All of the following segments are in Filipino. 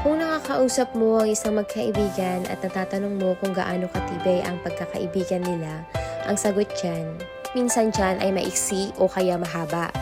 Kung nakakausap mo ang isang magkaibigan at natatanong mo kung gaano katibay ang pagkakaibigan nila, ang sagot dyan, minsan dyan ay maiksi o kaya mahaba.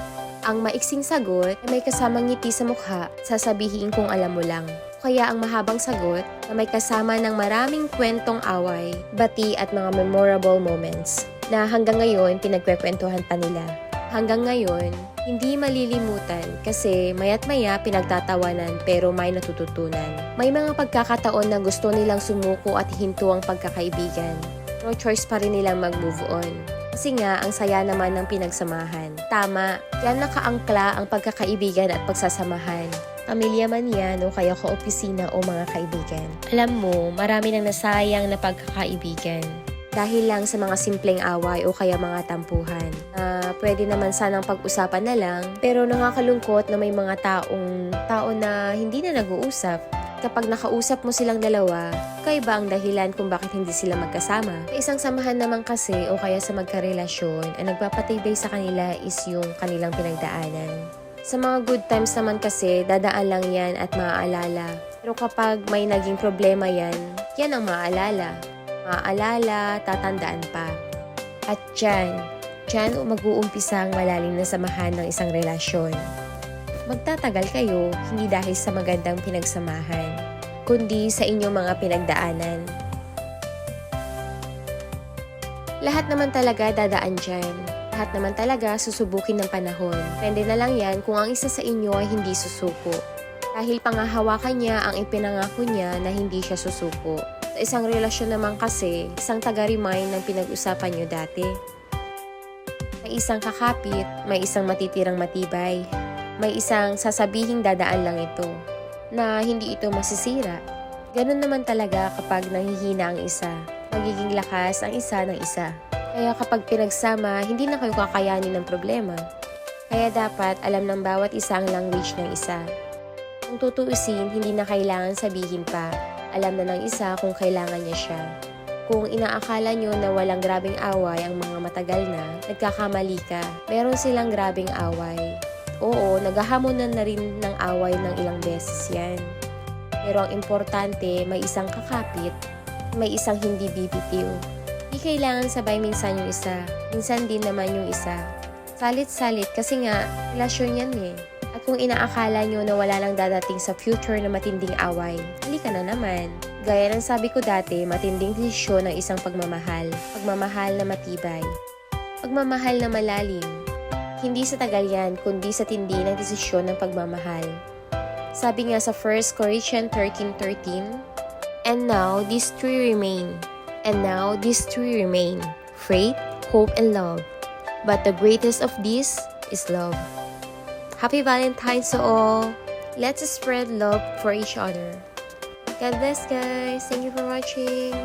Ang maiksing sagot ay may kasamang ngiti sa mukha, sasabihin kung alam mo lang. Kaya ang mahabang sagot na may kasama ng maraming kwentong away, bati at mga memorable moments na hanggang ngayon pinagkwekwentuhan pa nila. Hanggang ngayon, hindi malilimutan kasi maya't maya pinagtatawanan pero may natututunan. May mga pagkakataon na gusto nilang sumuko at hinto ang pagkakaibigan. No choice pa rin nilang mag-move on. Kasi nga, ang saya naman ng pinagsamahan. Tama, yan nakaangkla ang pagkakaibigan at pagsasamahan. Pamilya man yan o kaya kaopisina o mga kaibigan. Alam mo, marami nang nasayang na pagkakaibigan. Dahil lang sa mga simpleng away o kaya mga tampuhan. Pwede naman sanang pag-usapan na lang, pero nakakalungkot na may mga tao na hindi na nag-uusap. Kapag nakausap mo silang dalawa, kaiba ang dahilan kung bakit hindi sila magkasama. Sa isang samahan naman kasi o kaya sa magkarelasyon, ang nagpapatibay sa kanila is yung kanilang pinagdaanan. Sa mga good times naman kasi, dadaan lang yan at maaalala. Pero kapag may naging problema yan ang maaalala. Maaalala, tatandaan pa. At dyan mag-uumpisa ang malalim na samahan ng isang relasyon. Magtatagal kayo, hindi dahil sa magandang pinagsamahan, kundi sa inyong mga pinagdaanan. Lahat naman talaga dadaan dyan. Lahat naman talaga susubukin ng panahon. Depende na lang yan kung ang isa sa inyo ay hindi susuko. Dahil pangahawakan niya ang ipinangako niya na hindi siya susuko. Sa isang relasyon naman kasi, isang taga-remind ng pinag-usapan nyo dati. May isang kakapit, may isang matitirang matibay. May isang sasabihing dadaan lang ito, na hindi ito masisira. Ganun naman talaga kapag nangihina ang isa. Magiging lakas ang isa ng isa. Kaya kapag pinagsama, hindi na kayo kakayanin ng problema. Kaya dapat alam ng bawat isa ang language ng isa. Kung tutuusin, hindi na kailangan sabihin pa. Alam na ng isa kung kailangan niya siya. Kung inaakala nyo na walang grabing away ang mga matagal na, nagkakamali ka. Meron silang grabing away. Oo, naghahamonan na rin ng away ng ilang beses yan. Pero ang importante, may isang kakapit, may isang hindi bibitiw. Di kailangan sabay minsan yung isa, minsan din naman yung isa. Salit-salit kasi nga, relasyon yan eh. At kung inaakala nyo na wala nang dadating sa future na matinding away, halika na naman. Gaya ng sabi ko dati, matinding desisyon ng isang pagmamahal. Pagmamahal na matibay. Pagmamahal na malalim. Hindi sa tagal yan, kundi sa tindi ng desisyon ng pagmamahal. Sabi nga sa 1 Corinthians 13:13, And now these three remain. And now these three remain. Faith, hope, and love. But the greatest of these is love. Happy Valentine's to all! Let's spread love for each other. God bless guys! Thank you for watching!